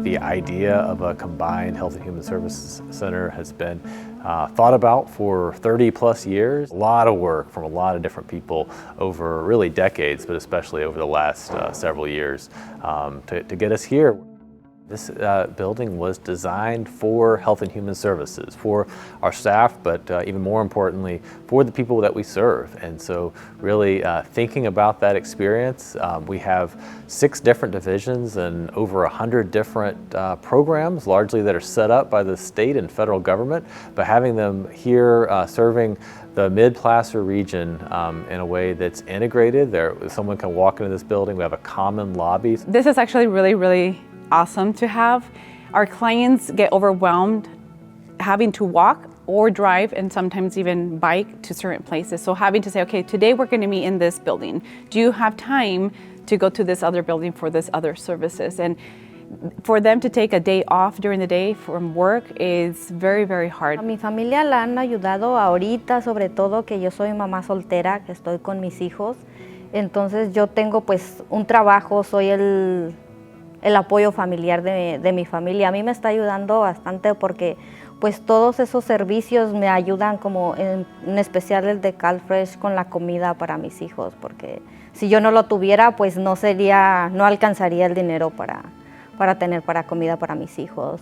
The idea of a combined Health and Human Services Center has been thought about for 30 plus years. A lot of work from a lot of different people over really decades, but especially over the last several years to get us here. This building was designed for Health and Human Services, for our staff, but even more importantly, for the people that we serve. And so really thinking about that experience, we have 6 different divisions and over 100 different programs, largely that are set up by the state and federal government, but having them here serving the Mid-Placer region in a way that's integrated. Someone can walk into this building, we have a common lobby. This is actually really awesome to have. Our clients get overwhelmed having to walk or drive and sometimes even bike to certain places. So having to say, okay, today we're going to meet in this building. Do you have time to go to this other building for this other services? And for them to take a day off during the day from work is very hard. A mi familia la han ayudado ahorita, sobre todo que yo soy mamá soltera, que estoy con mis hijos. Entonces yo tengo pues un trabajo, soy el apoyo familiar de mi familia. A mí me está ayudando bastante porque pues todos esos servicios me ayudan, como en especial el de CalFresh con la comida para mis hijos, porque si yo no lo tuviera pues no alcanzaría el dinero para tener para comida para mis hijos.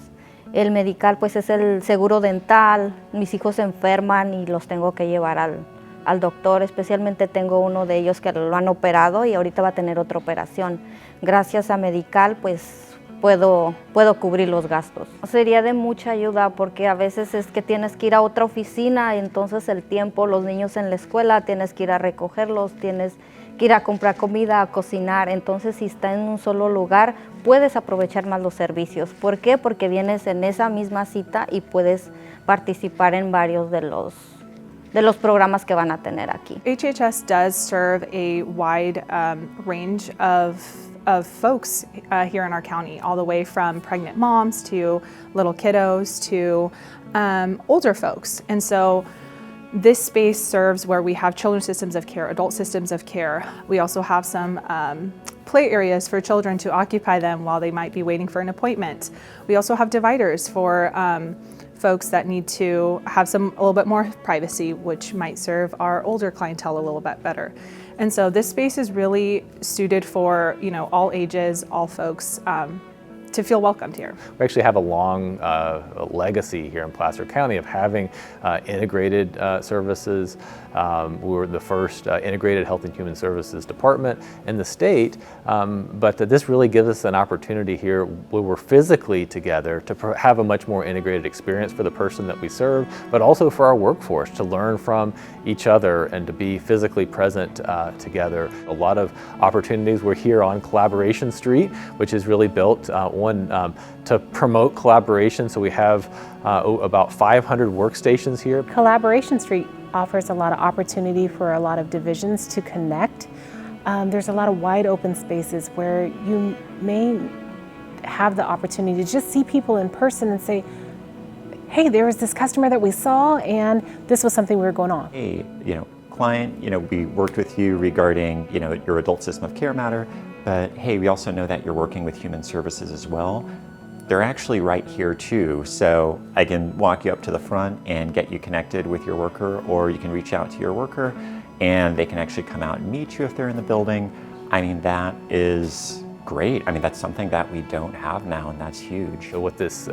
El medical pues es el seguro dental, mis hijos se enferman y los tengo que llevar al doctor, especialmente tengo uno de ellos que lo han operado y ahorita va a tener otra operación. Gracias a medical pues puedo cubrir los gastos. Sería de mucha ayuda porque a veces es que tienes que ir a otra oficina, entonces el tiempo, los niños en la escuela, tienes que ir a recogerlos, tienes que ir a comprar comida, a cocinar. Entonces si está en un solo lugar puedes aprovechar más los servicios. ¿Por qué? Porque vienes en esa misma cita y puedes participar en varios de los programas que van a tener aquí. HHS does serve a wide range of folks here in our county, all the way from pregnant moms to little kiddos to older folks. And so this space serves where we have children's systems of care, adult systems of care. We also have some play areas for children to occupy them while they might be waiting for an appointment. We also have dividers for folks that need to have a little bit more privacy, which might serve our older clientele a little bit better. And so this space is really suited for, all ages, all folks, to feel welcomed here. We actually have a long legacy here in Placer County of having integrated services. We were the first integrated Health and Human Services department in the state, but this really gives us an opportunity here where we're physically together to have a much more integrated experience for the person that we serve, but also for our workforce to learn from each other and to be physically present together. A lot of opportunities. We're here on Collaboration Street, which is really built to promote collaboration. So we have about 500 workstations here. Collaboration Street offers a lot of opportunity for a lot of divisions to connect. There's a lot of wide open spaces where you may have the opportunity to just see people in person and say, hey, there was this customer that we saw and this was something we were going on. Hey, client, we worked with you regarding, your adult system of care matter, but hey, we also know that you're working with human services as well. They're actually right here too, so I can walk you up to the front and get you connected with your worker, or you can reach out to your worker and they can actually come out and meet you if they're in the building. I mean, that is great. I mean, that's something that we don't have now, and that's huge. So what this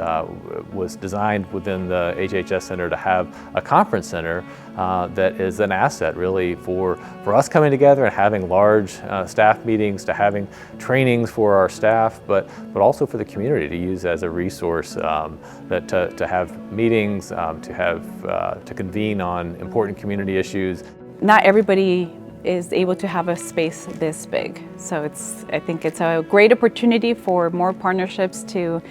was designed within the HHS Center to have a conference center that is an asset really for us coming together and having large staff meetings, to having trainings for our staff, but also for the community to use as a resource to have meetings, to convene on important community issues. Not everybody is able to have a space this big. So I think it's a great opportunity for more partnerships to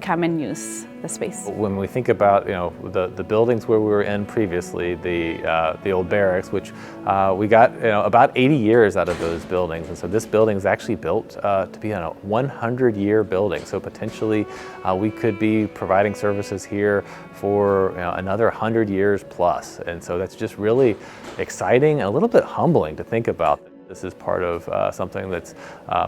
come and use the space. When we think about the buildings where we were in previously, the old barracks, which we got about 80 years out of those buildings, and so this building is actually built to be a 100-year building. So potentially we could be providing services here for another 100 years plus, and so that's just really exciting and a little bit humbling to think about. This is part of something that's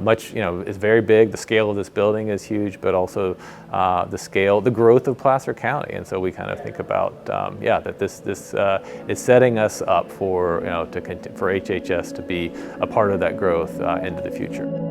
much, is very big. The scale of this building is huge, but also the growth of Placer County. And so we kind of think about, that this is setting us up for, for HHS to be a part of that growth into the future.